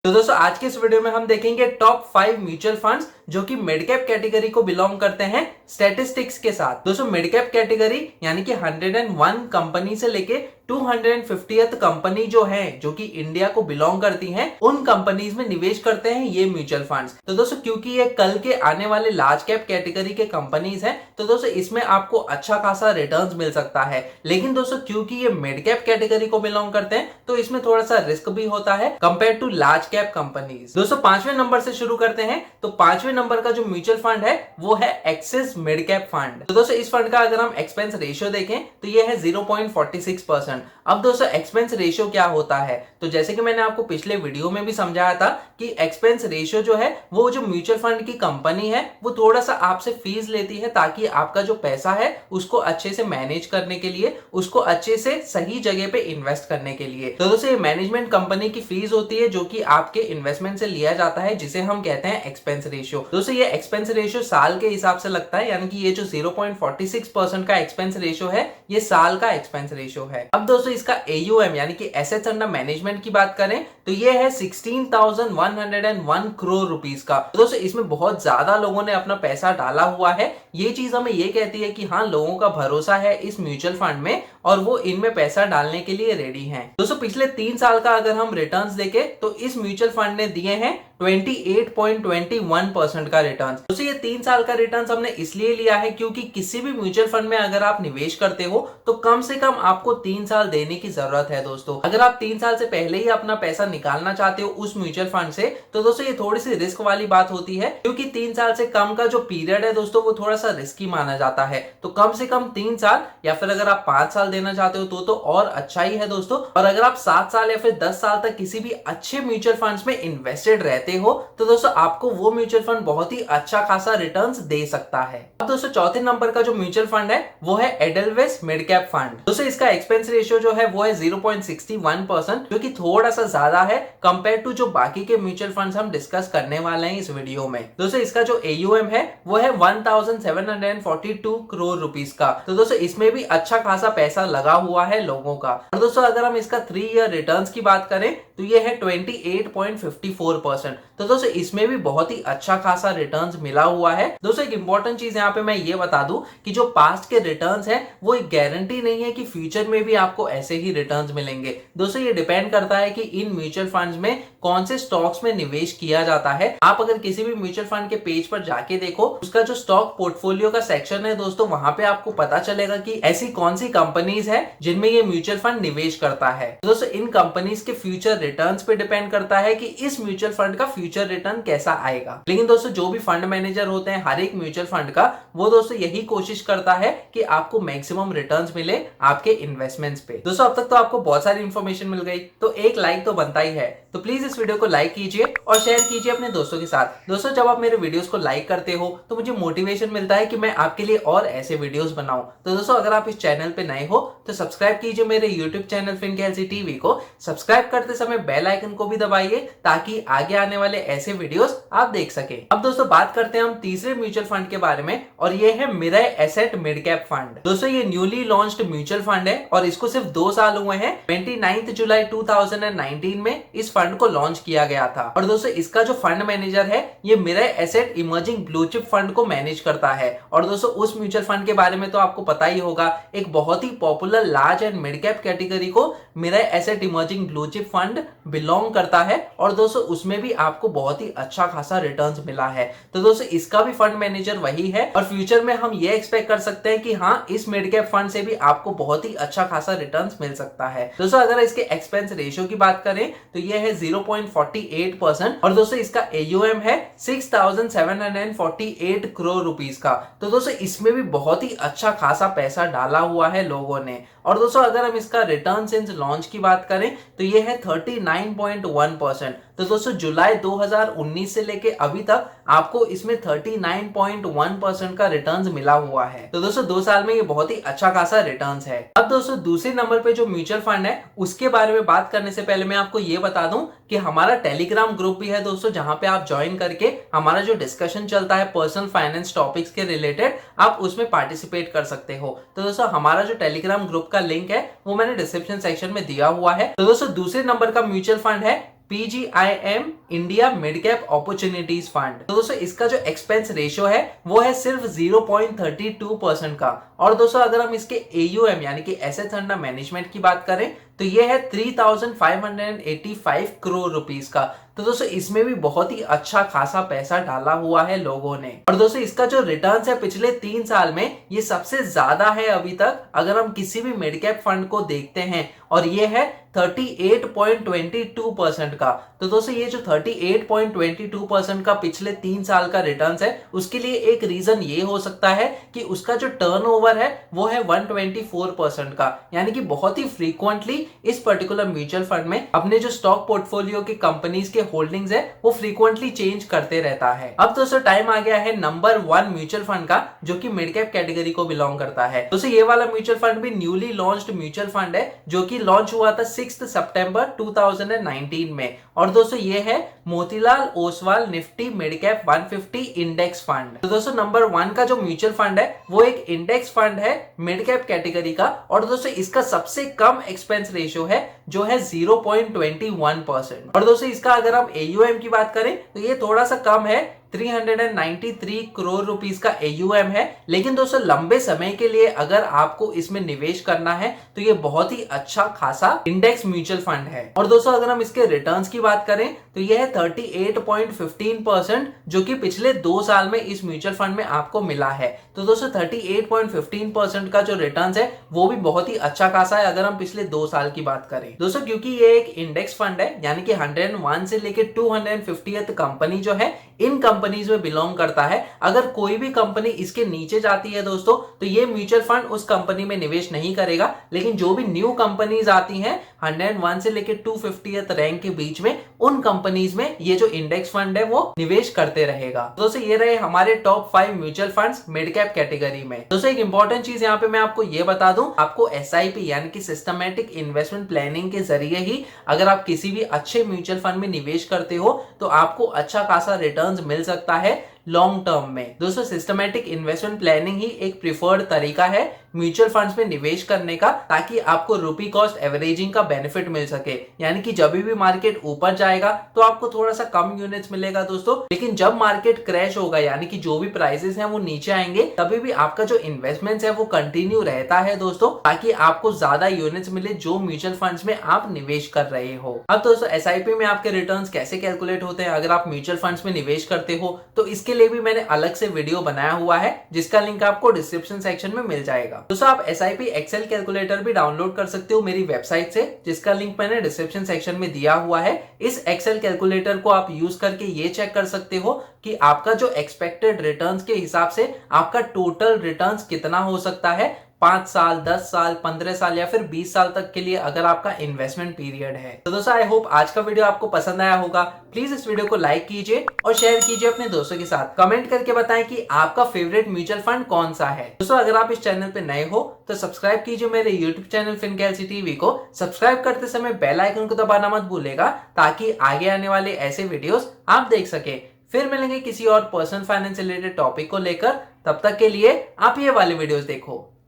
तो दोस्तों आज के इस वीडियो में हम देखेंगे टॉप 5 म्यूचुअल फंड्स जो कि मिड कैप कैटेगरी को बिलोंग करते हैं स्टैटिस्टिक्स के साथ। दोस्तों मिड कैप कैटेगरी यानी कि 101 कंपनी से लेके 250th कंपनी जो है जो कि इंडिया को बिलोंग करती हैं, उन कंपनीज में निवेश करते हैं ये म्यूचुअल फंड्स। तो दोस्तों क्योंकि ये कल के आने वाले लार्ज कैप कैटेगरी के कंपनीज हैं, तो दोस्तों इसमें आपको अच्छा खासा रिटर्न्स मिल सकता है। लेकिन दोस्तों क्योंकि ये मिड कैप कैटेगरी को बिलोंग करते हैं तो इसमें थोड़ा सा रिस्क भी होता है compare to large cap companies. दोस्तों पांचवें नंबर से शुरू करते हैं। तो पांचवें नंबर का जो म्यूचुअल फंड है वो है एक्सिस मिड कैप फंड। तो दोस्तों इस फंड का अगर हम एक्सपेंस रेशियो देखें तो ये है 0.46%। अब दोस्तों एक्सपेंस रेशियो क्या होता है, तो जैसे कि मैंने आपको पिछले वीडियो में भी समझाया था कि एक्सपेंस रेशियो जो है वो जो म्यूचुअल फंड की कंपनी है वो थोड़ा सा आपसे फीस लेती है ताकि आपका जो पैसा है उसको अच्छे से मैनेज करने के लिए, उसको अच्छे से सही जगह पे इन्वेस्ट करने के लिए। तो दोस्तों ये मैनेजमेंट कंपनी की फीस होती है जो कि आपके इन्वेस्टमेंट से लिया जाता है, जिसे हम कहते हैं एक्सपेंस रेशियो। दोस्तों ये एक्सपेंस रेशियो साल के हिसाब से लगता है, यानी कि ये जो 0.46% का एक्सपेंस रेशियो है ये साल का एक्सपेंस रेशियो है। अब दोस्तों इसका AUM यानी कि एसेट्स अंडर मैनेजमेंट की बात करें तो ये है 16,101 करोड़ रुपीस का। तो दोस्तों इसमें बहुत ज्यादा लोगों ने अपना पैसा डाला हुआ है। ये चीज हमें ये कहती है कि हाँ, लोगों का भरोसा है इस म्यूचुअल फंड में और वो इनमें पैसा डालने के लिए रेडी हैं। दोस्तों पिछले 3 साल का अगर हम रिटर्न्स देखें तो इस म्यूचुअल फंड ने दिए हैं 28.21% का रिटर्न। दोस्तों ये 3 साल का रिटर्न हमने इसलिए लिया है क्योंकि किसी भी म्यूचुअल फंड में अगर आप निवेश करते हो तो कम से कम आपको 3 साल देने की जरूरत है। दोस्तों अगर आप 3 साल से पहले ही अपना पैसा निकालना चाहते हो उस म्यूचुअल फंड से तो दोस्तों ये थोड़ी सी रिस्क वाली बात होती है, क्योंकि 3 साल से कम का जो पीरियड है दोस्तों वो थोड़ा सा रिस्की माना जाता है। तो कम से कम 3 साल या फिर अगर आप 5 साल देना चाहते हो तो और अच्छा ही है दोस्तों। और अगर आप 7 साल या फिर 10 साल तक किसी भी अच्छे म्यूचुअल फंड्स में इन्वेस्टेड रहते हो तो दोस्तों आपको वो म्यूचुअल फंड बहुत ही अच्छा खासा रिटर्न्स दे सकता है। अब दोस्तों चौथे नंबर का जो म्यूचुअल फंड है वो है एडेलवेस मिड कैप फंड। दोस्तों इसका एक्सपेंस रेशियो जो है वो है 0.61%, जो कि थोड़ा सा ज्यादा है कंपेयर टू जो बाकी के म्यूचुअल फंड्स हम डिस्कस करने वाले हैं इस वीडियो में। दोस्तों इसका जो AUM है वो है 1,742 करोड़ रुपीस का। तो दोस्तों इसमें भी अच्छा खासा पैसा लगा हुआ है लोगों का। और दोस्तों अगर हम इसका 3 ईयर रिटर्न्स की बात करें तो ये है 28.54%। तो दोस्तों इसमें भी बहुत ही अच्छा खासा रिटर्न्स मिला हुआ है। दोस्तों एक इंपॉर्टेंट चीज यहाँ पे मैं ये बता दूं कि जो पास्ट के रिटर्न्स हैं वो एक गारंटी नहीं है कि फ्यूचर में भी आपको ऐसे ही रिटर्न्स मिलेंगे। दोस्तों ये डिपेंड करता है कि इन म्यूचुअल फंड्स में कौन से स्टॉक्स में निवेश किया जाता है। आप अगर किसी भी म्यूचुअल फंड के पेज पर जाके देखो, उसका जो स्टॉक पोर्टफोलियो का सेक्शन है दोस्तों, वहां पे आपको पता चलेगा कि ऐसी कौन सी कंपनीज है जिनमें ये म्यूचुअल फंड निवेश करता है। दोस्तों इन कंपनीज के फ्यूचर रिटर्न्स पे डिपेंड करता है कि इस म्यूचुअल फंड का फ्यूचर रिटर्न कैसा आएगा। लेकिन दोस्तों जो भी फंड मैनेजर होते हैं हर एक म्यूचुअल फंड का, वो दोस्तों यही कोशिश करता है कि आपको मैक्सिमम रिटर्न्स मिले आपके इन्वेस्टमेंट्स पे। दोस्तों अब तक तो आपको बहुत सारी इंफॉर्मेशन मिल गई, तो एक लाइक तो बनता ही है। तो प्लीज इस वीडियो को लाइक कीजिए और शेयर कीजिए अपने दोस्तों के साथ। दोस्तों जब आप मेरे वीडियोस को लाइक करते हो तो मुझे मोटिवेशन मिलता है कि मैं आपके लिए और ऐसे वीडियोस बनाऊं। तो दोस्तों अगर आप इस चैनल पे नए हो तो सब्सक्राइब कीजिए मेरे यूट्यूब चैनल FinKLC TV को। सब्सक्राइब करते समय बेल आइकन को भी दबाइए ताकि आगे आने वाले ऐसे वीडियोस आप देख सके। अब दोस्तों बात करते हैं हम तीसरे म्यूचुअल फंड के बारे में, और ये है Mirae Asset mid cap fund. दोस्तों ये न्यूली लॉन्च्ड म्यूचुअल फंड है और इसको सिर्फ 2 साल हुए हैं। 29 जुलाई 2019 में इस फंड को लॉन्च किया गया था। और दोस्तों इसका जो फंड मैनेजर है ये Mirae asset emerging blue chip fund को मैनेज करता है। और दोस्तों उस म्यूचुअल फंड के बारे में तो आपको पता ही होगा, एक बहुत ही popular large and mid cap category को Mirae asset emerging blue chip fund belong करता है। और दोस्तों उसमें भी आपको बहुत ही अच्छा खासा रिटर्न्स मिला है। तो दोस्तों इसका भी फंड मैनेजर वही है और फ्यूचर में हम ये एक्सपेक्ट कर सकते हैं कि हाँ, इस मिड कैप फंड से भी आपको बहुत ही अच्छा खासा रिटर्न्स मिल सकता है। दोस्तों अगर इसके एक्सपेंस रेशियो की बात करें तो ये है 0.48%। और दोस्तों इसका AUM है 6,748 करोड़ रुपीस का। तो दोस्तों इसमें भी बहुत ही अच्छा खासा पैसा डाला हुआ है लोगों ने। और दोस्तों अगर हम इसका रिटर्न सिंस लॉन्च की बात करें तो ये है 39.1%। तो दोस्तों जुलाई 2019 से लेके अभी तक आपको इसमें 39.1% का रिटर्न्स मिला हुआ है। तो दोस्तों 2 साल में ये बहुत ही अच्छा खासा रिटर्न्स है। अब दोस्तों दूसरे नंबर पे जो म्यूचुअल फंड है उसके बारे में बात करने से पहले मैं आपको ये बता दूं कि हमारा टेलीग्राम ग्रुप भी है दोस्तों, जहां पे आप ज्वाइन करके हमारा जो डिस्कशन चलता है पर्सनल फाइनेंस टॉपिक्स के रिलेटेड, आप उसमें पार्टिसिपेट कर सकते हो। तो दोस्तों हमारा जो टेलीग्राम ग्रुप का लिंक है वो मैंने डिस्क्रिप्शन सेक्शन में दिया हुआ है। तो दोस्तों दूसरे नंबर का म्यूचुअल फंड है PGIM India mid cap opportunities fund. तो दोस्तों इसका जो एक्सपेंस रेशियो है वो है सिर्फ 0.32% का। और दोस्तों अगर हम इसके AUM यानी कि एसेट्स अंडर मैनेजमेंट की बात करें तो ये है 3,585 करोड़ रुपीस का। तो दोस्तों इसमें भी बहुत ही अच्छा खासा पैसा डाला हुआ है लोगों ने। और दोस्तों इसका जो रिटर्न्स है पिछले 3 साल में ये सबसे ज्यादा है अभी तक अगर हम किसी भी मिड कैप फंड को देखते हैं, और ये है 38.22% का। तो दोस्तों ये जो 38.22% का पिछले 3 साल का रिटर्न्स है उसके लिए एक रीजन ये हो सकता है कि उसका जो टर्नओवर है वो है 124% का, यानी कि बहुत ही फ्रीक्वेंटली इस पर्टिकुलर म्यूचुअल फंड में अपने जो स्टॉक पोर्टफोलियो के कंपनीज के होल्डिंग्स है वो फ्रीक्वेंटली चेंज करते रहता है। अब दोस्तों टाइम आ गया है नंबर 1 म्यूचुअल फंड का जो कि मिड कैप कैटेगरी को बिलोंग करता है। दोस्तों ये वाला म्यूचुअल फंड भी न्यूली लॉन्च्ड म्यूचुअल फंड है जो कि लॉन्च हुआ था 6 सितंबर 2019 में। और दोस्तों ये है Motilal Oswal Nifty mid cap 150 index fund. तो दोस्तों नंबर 1 का जो म्यूचुअल फंड है वो एक इंडेक्स फंड है मिड कैप कैटेगरी का। और दोस्तों इसका सबसे कम एक्सपेंस रेशियो है जो है 0.21%। और दोस्तों इसका अगर हम AUM की बात करें तो ये थोड़ा सा कम है, 393 करोड़ रुपीस का AUM है। लेकिन दोस्तों लंबे समय के लिए अगर आपको इसमें निवेश करना है तो ये बहुत ही अच्छा खासा इंडेक्स म्यूचुअल फंड है। और दोस्तों अगर हम इसके रिटर्न्स की बात करें तो ये है 38.15% जो कि पिछले 2 साल में इस म्यूचुअल फंड में आपको मिला है। तो दोस्तों 38.15% का जो रिटर्न्स है वो भी बहुत ही अच्छा खासा है अगर हम पिछले 2 साल की बात करें। दोस्तों क्योंकि ये एक इंडेक्स फंड है यानी कि 101 से लेके 250th कंपनी जो है इन कंपनीज में बिलोंग करता है। अगर कोई भी कंपनी इसके नीचे जाती है दोस्तों तो ये म्यूचुअल फंड उस कंपनी में निवेश नहीं करेगा, लेकिन जो भी न्यू कंपनीज आती हैं 101 से लेके 250th रैंक के बीच में उन कंपनीज में ये जो इंडेक्स फंड है वो निवेश करते रहेगा। दोस्तों ये रहे हमारे top 5 mutual funds mid cap category में। दोस्तों एक इंपॉर्टेंट चीज यहाँ पे मैं आपको ये बता दूं, आपको SIP यानी कि सिस्टमैटिक इन्वेस्टमेंट प्लानिंग के जरिए ही अगर आप किसी भी अच्छे म्यूचुअल फंड में निवेश करते हो तो आपको अच्छा खासा रिटर्न्स मिल सकता है लॉन्ग टर्म में। दोस्तों सिस्टमैटिक इन्वेस्टमेंट प्लानिंग ही एक प्रिफर्ड तरीका है म्यूचुअल फंड्स में निवेश करने का, ताकि आपको रुपी कॉस्ट एवरेजिंग का बेनिफिट मिल सके। यानी कि जब भी मार्केट ऊपर जाएगा तो आपको थोड़ा सा कम यूनिट्स मिलेगा दोस्तों, लेकिन जब मार्केट क्रैश होगा यानी कि जो भी प्राइसेस हैं वो नीचे आएंगे तभी भी आपका जो इन्वेस्टमेंट है वो कंटिन्यू रहता है दोस्तों, ताकि आपको ज्यादा यूनिट्स मिले जो म्यूचुअल फंड्स में आप निवेश कर रहे हो। अब दोस्तों SIP में आपके रिटर्न्स कैसे कैलकुलेट होते हैं अगर आप म्यूचुअल फंड्स में निवेश करते हो, तो इसके लिए भी मैंने अलग से वीडियो बनाया हुआ है जिसका लिंक आपको डिस्क्रिप्शन सेक्शन में मिल जाएगा। दोस्तों आप SIP एक्सेल कैलकुलेटर भी डाउनलोड कर सकते हो मेरी वेबसाइट से, जिसका लिंक मैंने डिस्क्रिप्शन सेक्शन में दिया हुआ है। इस एक्सेल कैलकुलेटर को आप यूज करके ये चेक कर सकते हो कि आपका जो एक्सपेक्टेड रिटर्न्स के हिसाब से आपका टोटल रिटर्न्स कितना हो सकता है 5 साल, 10 साल, 15 साल या फिर 20 साल तक के लिए अगर आपका इन्वेस्टमेंट पीरियड है। तो दोस्तों आई होप आज का वीडियो आपको पसंद आया होगा। प्लीज इस वीडियो को लाइक कीजिए और शेयर कीजिए अपने दोस्तों के साथ। कमेंट करके बताएं कि आपका फेवरेट म्यूचुअल फंड कौन सा है। दोस्तों अगर आप इस चैनल पे नए हो तो सब्सक्राइब कीजिए मेरे यूट्यूब चैनल फिनकेल्सी टीवी को। सब्सक्राइब करते समय बेल आइकन को दबाना मत भूलेगा ताकि आगे आने वाले ऐसे वीडियोस आप देख सके। फिर मिलेंगे किसी और पर्सनल फाइनेंस रिलेटेड टॉपिक को लेकर, तब तक के लिए आप ये वाले वीडियोस देखो।